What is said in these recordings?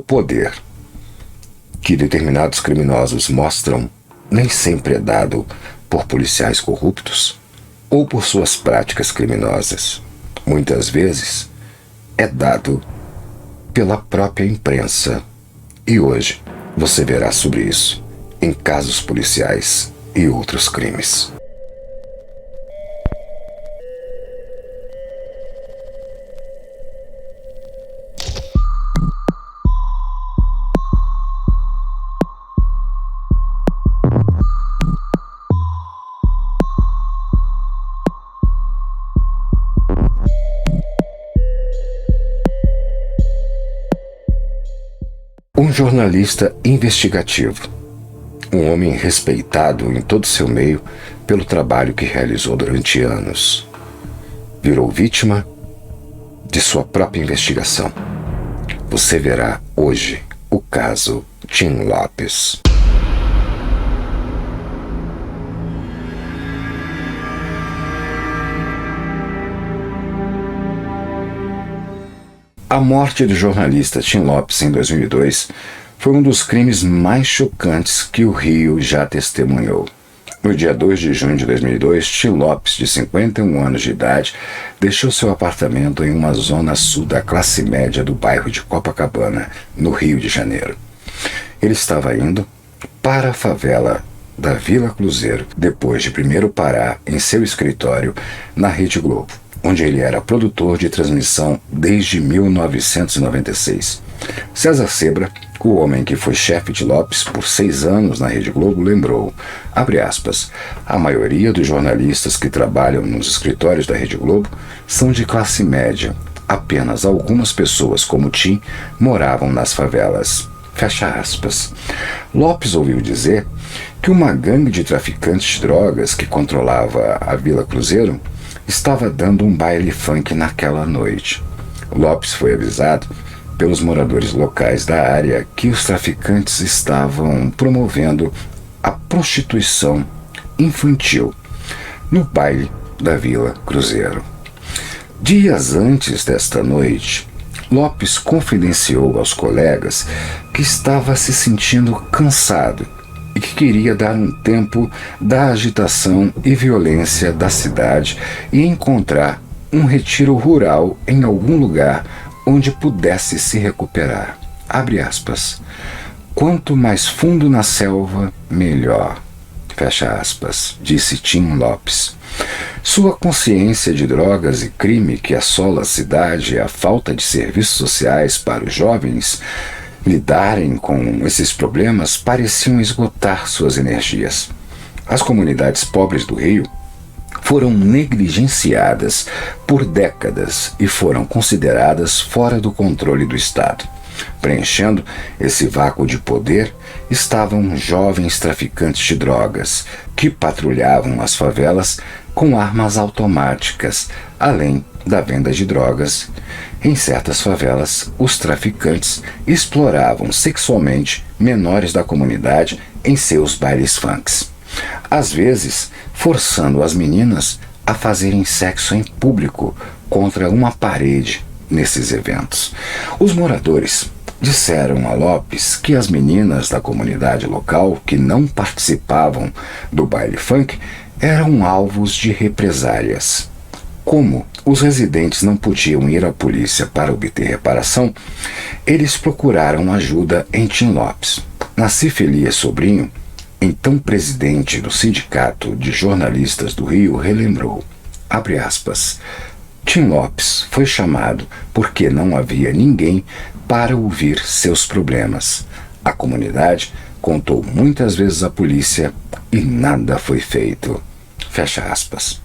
poder que determinados criminosos mostram nem sempre é dado por policiais corruptos ou por suas práticas criminosas. Muitas vezes é dado pela própria imprensa. E hoje você verá sobre isso em casos policiais e outros crimes. Um jornalista investigativo, um homem respeitado em todo seu meio pelo trabalho que realizou durante anos, virou vítima de sua própria investigação. Você verá hoje o caso Tim Lopes. A morte do jornalista Tim Lopes em 2002 foi um dos crimes mais chocantes que o Rio já testemunhou. No dia 2 de junho de 2002, Tim Lopes, de 51 anos de idade, deixou seu apartamento em uma zona sul da classe média do bairro de Copacabana, no Rio de Janeiro. Ele estava indo para a favela da Vila Cruzeiro, depois de primeiro parar em seu escritório na Rede Globo, onde ele era produtor de transmissão desde 1996. César Sebra, o homem que foi chefe de Lopes por 6 anos na Rede Globo, lembrou, abre aspas, a maioria dos jornalistas que trabalham nos escritórios da Rede Globo são de classe média. Apenas algumas pessoas, como Tim, moravam nas favelas. Fecha aspas. Lopes ouviu dizer que uma gangue de traficantes de drogas que controlava a Vila Cruzeiro estava dando um baile funk naquela noite. Lopes foi avisado pelos moradores locais da área que os traficantes estavam promovendo a prostituição infantil no baile da Vila Cruzeiro. Dias antes desta noite, Lopes confidenciou aos colegas que estava se sentindo cansado e que queria dar um tempo da agitação e violência da cidade e encontrar um retiro rural em algum lugar onde pudesse se recuperar. Abre aspas. Quanto mais fundo na selva, melhor. Fecha aspas, disse Tim Lopes. Sua consciência de drogas e crime que assola a cidade e a falta de serviços sociais para os jovens lidarem com esses problemas pareciam esgotar suas energias. As comunidades pobres do Rio foram negligenciadas por décadas e foram consideradas fora do controle do Estado. Preenchendo esse vácuo de poder estavam jovens traficantes de drogas que patrulhavam as favelas com armas automáticas, além da venda de drogas. Em certas favelas, os traficantes exploravam sexualmente menores da comunidade em seus bailes funks, às vezes forçando as meninas a fazerem sexo em público contra uma parede nesses eventos. Os moradores disseram a Lopes que as meninas da comunidade local que não participavam do baile funk eram alvos de represálias. Como os residentes não podiam ir à polícia para obter reparação, eles procuraram ajuda em Tim Lopes. Nassif Elias Sobrinho, então presidente do Sindicato de Jornalistas do Rio, relembrou, abre aspas, Tim Lopes foi chamado porque não havia ninguém para ouvir seus problemas. A comunidade contou muitas vezes à polícia e nada foi feito. Fecha aspas.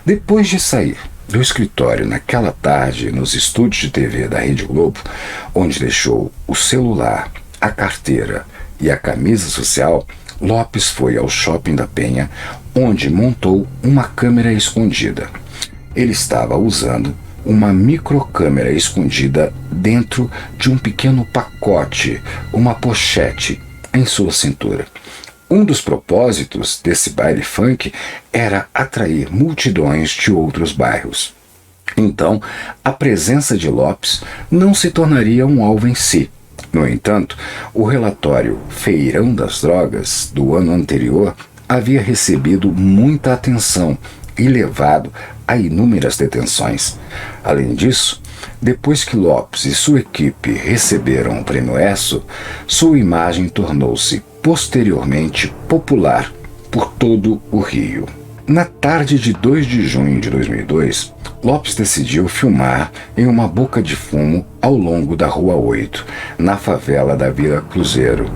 Depois de sair do escritório naquela tarde nos estúdios de TV da Rede Globo, onde deixou o celular, a carteira e a camisa social, Lopes foi ao Shopping da Penha, onde montou uma câmera escondida. Ele estava usando uma microcâmera escondida dentro de um pequeno pacote, uma pochete, em sua cintura. Um dos propósitos desse baile funk era atrair multidões de outros bairros. Então, a presença de Lopes não se tornaria um alvo em si. No entanto, o relatório Feirão das Drogas do ano anterior havia recebido muita atenção e levado a inúmeras detenções. Além disso, depois que Lopes e sua equipe receberam o prêmio ESSO, sua imagem tornou-se posteriormente popular por todo o Rio. Na tarde de 2 de junho de 2002, Lopes decidiu filmar em uma boca de fumo ao longo da Rua 8, na favela da Vila Cruzeiro.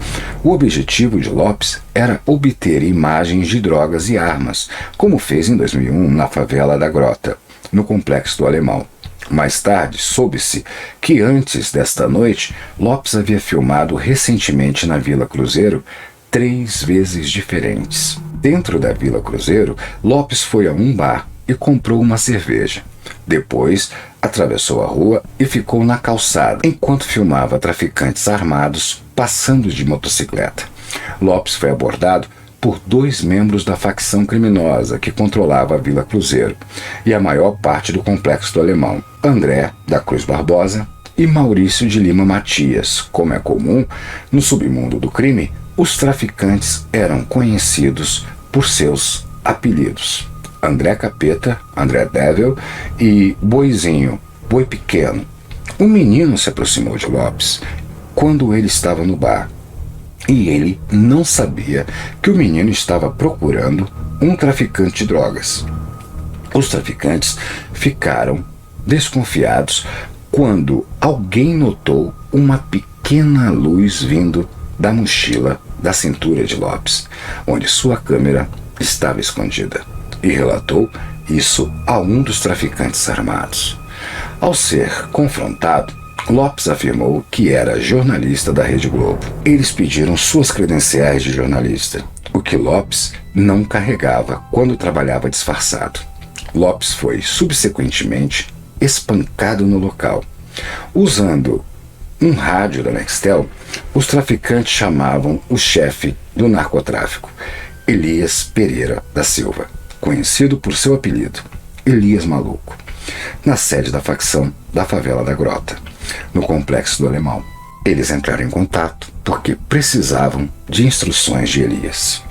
O objetivo de Lopes era obter imagens de drogas e armas, como fez em 2001 na favela da Grota, no Complexo do Alemão. Mais tarde, soube-se que antes desta noite, Lopes havia filmado recentemente na Vila Cruzeiro 3 vezes diferentes. Dentro da Vila Cruzeiro, Lopes foi a um bar e comprou uma cerveja. Depois, atravessou a rua e ficou na calçada, enquanto filmava traficantes armados passando de motocicleta. Lopes foi abordado por 2 membros da facção criminosa que controlava a Vila Cruzeiro e a maior parte do Complexo do Alemão, André da Cruz Barbosa e Maurício de Lima Matias. Como é comum no submundo do crime, os traficantes eram conhecidos por seus apelidos: André Capeta, André Devil e Boizinho, Boi Pequeno. Um menino se aproximou de Lopes quando ele estava no bar, e ele não sabia que o menino estava procurando um traficante de drogas. Os traficantes ficaram desconfiados quando alguém notou uma pequena luz vindo da mochila da cintura de Lopes, onde sua câmera estava escondida, e relatou isso a um dos traficantes armados. Ao ser confrontado, Lopes afirmou que era jornalista da Rede Globo. Eles pediram suas credenciais de jornalista, o que Lopes não carregava quando trabalhava disfarçado. Lopes foi subsequentemente espancado no local. Usando um rádio da Nextel, os traficantes chamavam o chefe do narcotráfico, Elias Pereira da Silva, conhecido por seu apelido, Elias Maluco, na sede da facção da favela da Grota, no Complexo do Alemão. Eles entraram em contato porque precisavam de instruções de Elias.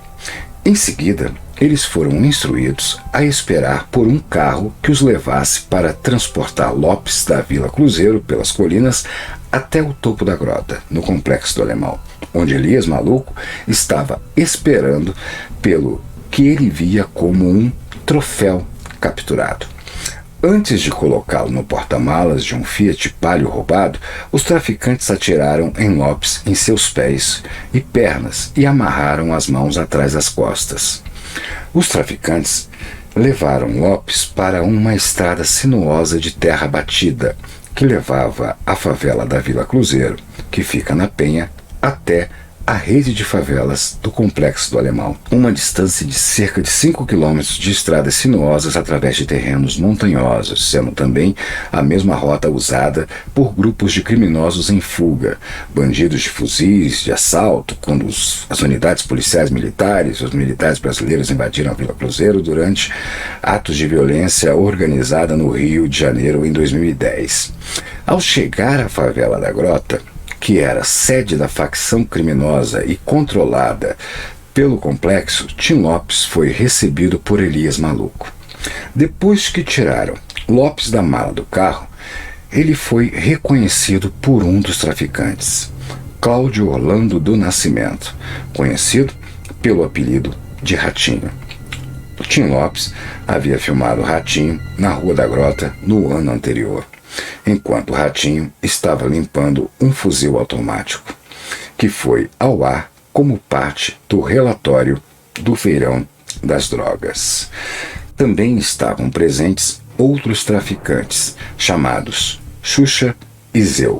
Em seguida, eles foram instruídos a esperar por um carro que os levasse para transportar Lopes da Vila Cruzeiro pelas colinas até o topo da grota, no Complexo do Alemão, onde Elias Maluco estava esperando pelo que ele via como um troféu capturado. Antes de colocá-lo no porta-malas de um Fiat Palio roubado, os traficantes atiraram em Lopes em seus pés e pernas e amarraram as mãos atrás das costas. Os traficantes levaram Lopes para uma estrada sinuosa de terra batida que levava à favela da Vila Cruzeiro, que fica na Penha, até a rede de favelas do Complexo do Alemão, uma distância de cerca de 5 quilômetros de estradas sinuosas através de terrenos montanhosos, sendo também a mesma rota usada por grupos de criminosos em fuga, bandidos de fuzis, de assalto, quando as unidades policiais militares, os militares brasileiros invadiram a Vila Cruzeiro durante atos de violência organizada no Rio de Janeiro em 2010. Ao chegar à favela da Grota, que era sede da facção criminosa e controlada pelo complexo, Tim Lopes foi recebido por Elias Maluco. Depois que tiraram Lopes da mala do carro, ele foi reconhecido por um dos traficantes, Cláudio Orlando do Nascimento, conhecido pelo apelido de Ratinho. Tim Lopes havia filmado Ratinho na Rua da Grota no ano anterior, enquanto o Ratinho estava limpando um fuzil automático, que foi ao ar como parte do relatório do Feirão das Drogas. Também estavam presentes outros traficantes, chamados Xuxa e Zeu.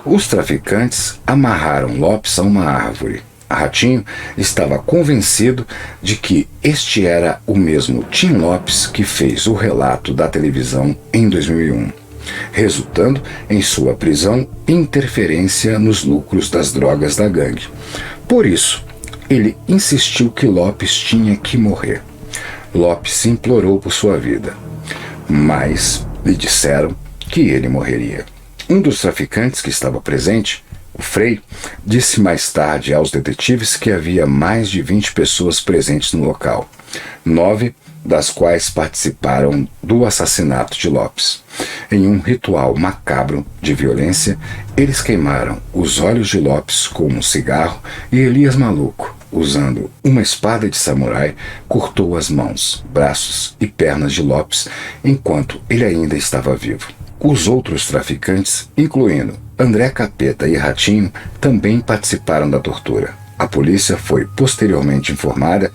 Os traficantes amarraram Lopes a uma árvore. Ratinho estava convencido de que este era o mesmo Tim Lopes que fez o relato da televisão em 2001. Resultando em sua prisão e interferência nos lucros das drogas da gangue. Por isso, ele insistiu que Lopes tinha que morrer. Lopes implorou por sua vida, mas lhe disseram que ele morreria. Um dos traficantes que estava presente O Frei disse mais tarde aos detetives que havia mais de 20 pessoas presentes no local, 9 das quais participaram do assassinato de Lopes. Em um ritual macabro de violência, eles queimaram os olhos de Lopes com um cigarro e Elias Maluco, usando uma espada de samurai, cortou as mãos, braços e pernas de Lopes enquanto ele ainda estava vivo. Os outros traficantes, incluindo André Capeta e Ratinho, também participaram da tortura. A polícia foi posteriormente informada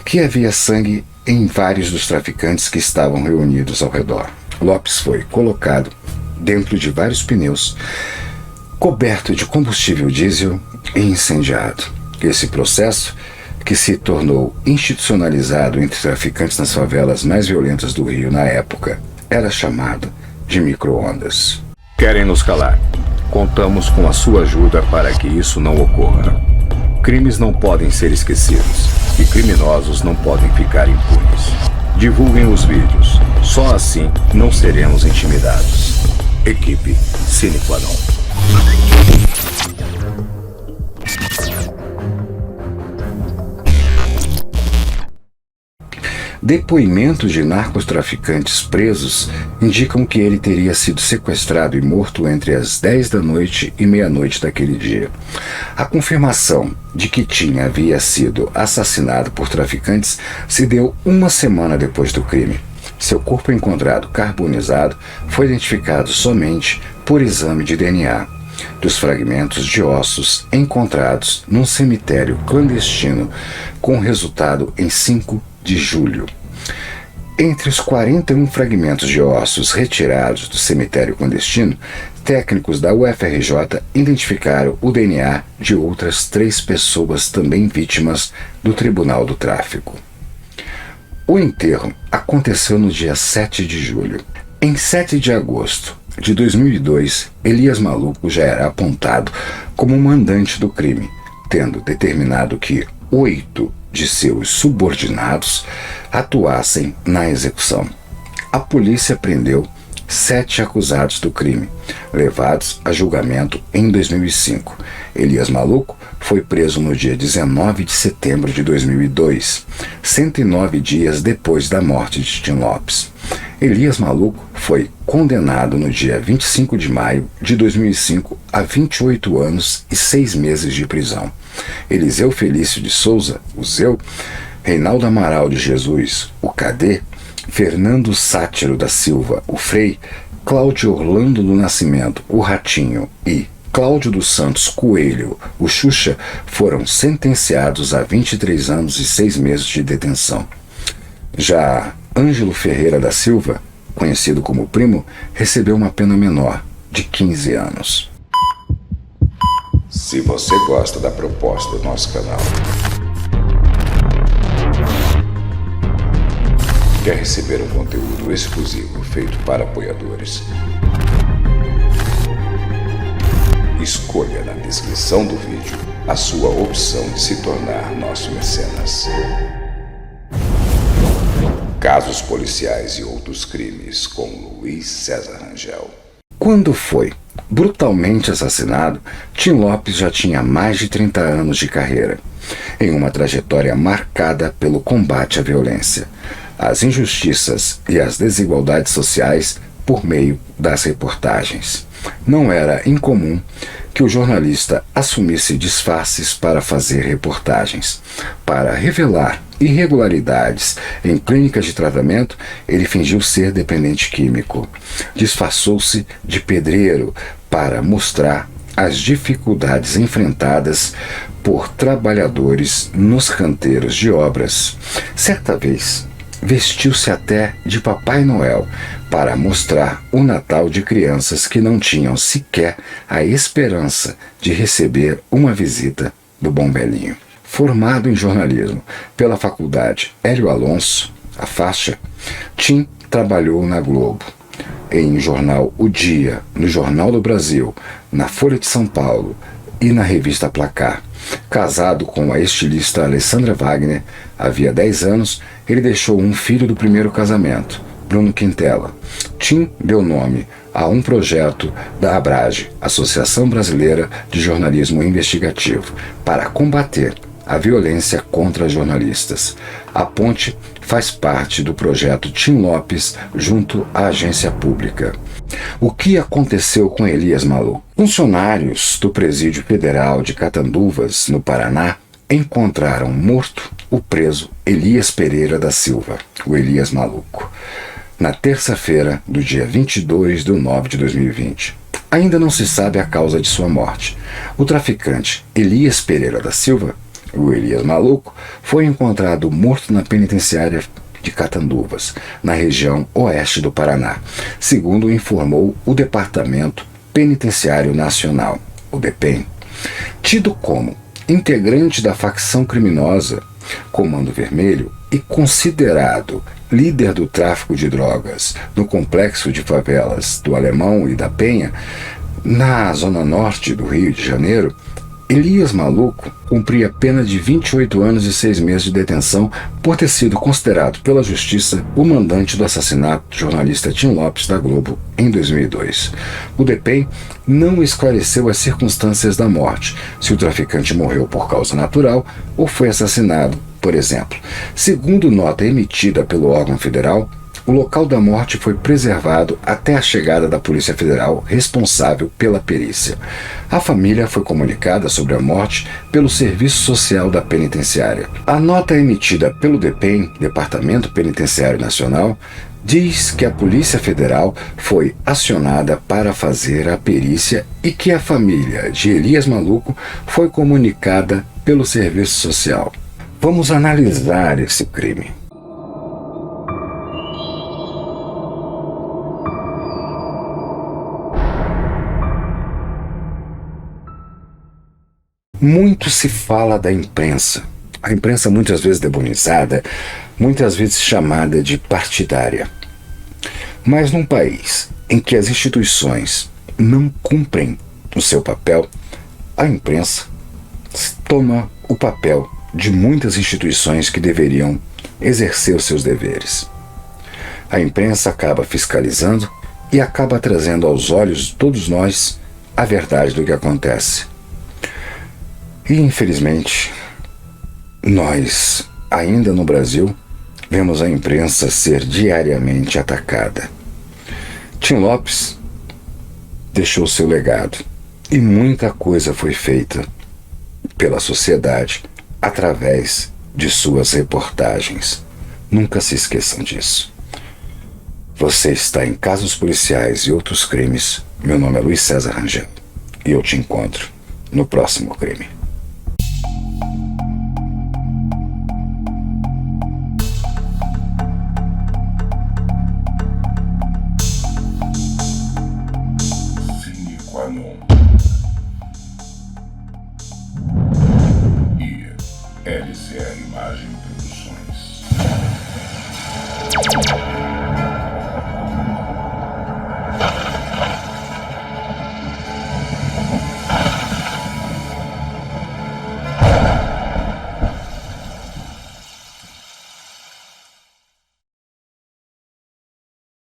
que havia sangue em vários dos traficantes que estavam reunidos ao redor. Lopes foi colocado dentro de vários pneus, coberto de combustível diesel e incendiado. Esse processo, que se tornou institucionalizado entre traficantes nas favelas mais violentas do Rio na época, era chamado de micro-ondas. Querem nos calar? Contamos com a sua ajuda para que isso não ocorra. Crimes não podem ser esquecidos e criminosos não podem ficar impunes. Divulguem os vídeos, só assim não seremos intimidados. Equipe Sine Qua Non. Depoimentos de narcotraficantes presos indicam que ele teria sido sequestrado e morto entre as 10 da noite e meia-noite daquele dia. A confirmação de que Tim havia sido assassinado por traficantes se deu uma semana depois do crime. Seu corpo encontrado carbonizado foi identificado somente por exame de DNA dos fragmentos de ossos encontrados num cemitério clandestino, com resultado em 5 de julho. Entre os 41 fragmentos de ossos retirados do cemitério clandestino, técnicos da UFRJ identificaram o DNA de outras 3 pessoas também vítimas do Tribunal do Tráfico. O enterro aconteceu no dia 7 de julho. Em 7 de agosto de 2002, Elias Maluco já era apontado como mandante do crime, tendo determinado que 8 de seus subordinados atuassem na execução. A polícia prendeu 7 acusados do crime, levados a julgamento em 2005. Elias Maluco foi preso no dia 19 de setembro de 2002, 109 dias depois da morte de Tim Lopes. Elias Maluco foi condenado no dia 25 de maio de 2005 a 28 anos e 6 meses de prisão. Eliseu Felício de Souza, o Zeu, Reinaldo Amaral de Jesus, o Cadê, Fernando Sátiro da Silva, o Frei, Cláudio Orlando do Nascimento, o Ratinho e Cláudio dos Santos Coelho, o Xuxa, foram sentenciados a 23 anos e 6 meses de detenção. Já Ângelo Ferreira da Silva, conhecido como Primo, recebeu uma pena menor, de 15 anos. Se você gosta da proposta do nosso canal, quer receber um conteúdo exclusivo feito para apoiadores, escolha na descrição do vídeo a sua opção de se tornar nosso mecenas. Casos policiais e outros crimes com Luiz César Rangel. Quando foi brutalmente assassinado, Tim Lopes já tinha mais de 30 anos de carreira, em uma trajetória marcada pelo combate à violência, às injustiças e às desigualdades sociais por meio das reportagens. Não era incomum que o jornalista assumisse disfarces para fazer reportagens. Para revelar irregularidades em clínicas de tratamento, ele fingiu ser dependente químico. Disfarçou-se de pedreiro para mostrar as dificuldades enfrentadas por trabalhadores nos canteiros de obras. Certa vez, vestiu-se até de Papai Noel para mostrar o Natal de crianças que não tinham sequer a esperança de receber uma visita do Bom Velhinho. Formado em jornalismo pela Faculdade Hélio Alonso, a Faixa, Tim trabalhou na Globo, em jornal O Dia, no Jornal do Brasil, na Folha de São Paulo e na revista Placar. Casado com a estilista Alessandra Wagner, havia 10 anos, ele deixou um filho do primeiro casamento, Bruno Quintela. TIM deu nome a um projeto da ABRAGE, Associação Brasileira de Jornalismo Investigativo, para combater a violência contra jornalistas. A ponte faz parte do projeto Tim Lopes junto à agência pública. O que aconteceu com Elias Maluco? Funcionários do Presídio Federal de Catanduvas, no Paraná, encontraram morto o preso Elias Pereira da Silva, o Elias Maluco, na terça-feira do dia 22/9/2020. Ainda não se sabe a causa de sua morte. O traficante Elias Pereira da Silva, o Elias Maluco, foi encontrado morto na penitenciária de Catanduvas, na região oeste do Paraná, segundo informou o Departamento Penitenciário Nacional, o DEPEN. Tido como integrante da facção criminosa Comando Vermelho e considerado líder do tráfico de drogas no complexo de favelas do Alemão e da Penha, na zona norte do Rio de Janeiro, Elias Maluco cumpria pena de 28 anos e 6 meses de detenção por ter sido considerado pela Justiça o mandante do assassinato do jornalista Tim Lopes da Globo em 2002. O DEPEN não esclareceu as circunstâncias da morte, se o traficante morreu por causa natural ou foi assassinado, por exemplo. Segundo nota emitida pelo órgão federal, o local da morte foi preservado até a chegada da Polícia Federal responsável pela perícia. A família foi comunicada sobre a morte pelo Serviço Social da Penitenciária. A nota emitida pelo DEPEN, Departamento Penitenciário Nacional, diz que a Polícia Federal foi acionada para fazer a perícia e que a família de Elias Maluco foi comunicada pelo Serviço Social. Vamos analisar esse crime. Muito se fala da imprensa. A imprensa muitas vezes demonizada, muitas vezes chamada de partidária. Mas num país em que as instituições não cumprem o seu papel, a imprensa toma o papel de muitas instituições que deveriam exercer os seus deveres. A imprensa acaba fiscalizando e acaba trazendo aos olhos de todos nós a verdade do que acontece. E, infelizmente, nós, ainda no Brasil, vemos a imprensa ser diariamente atacada. Tim Lopes deixou seu legado e muita coisa foi feita pela sociedade através de suas reportagens. Nunca se esqueçam disso. Você está em Casos Policiais e Outros Crimes. Meu nome é Luiz César Rangel e eu te encontro no próximo crime. LCR Imagem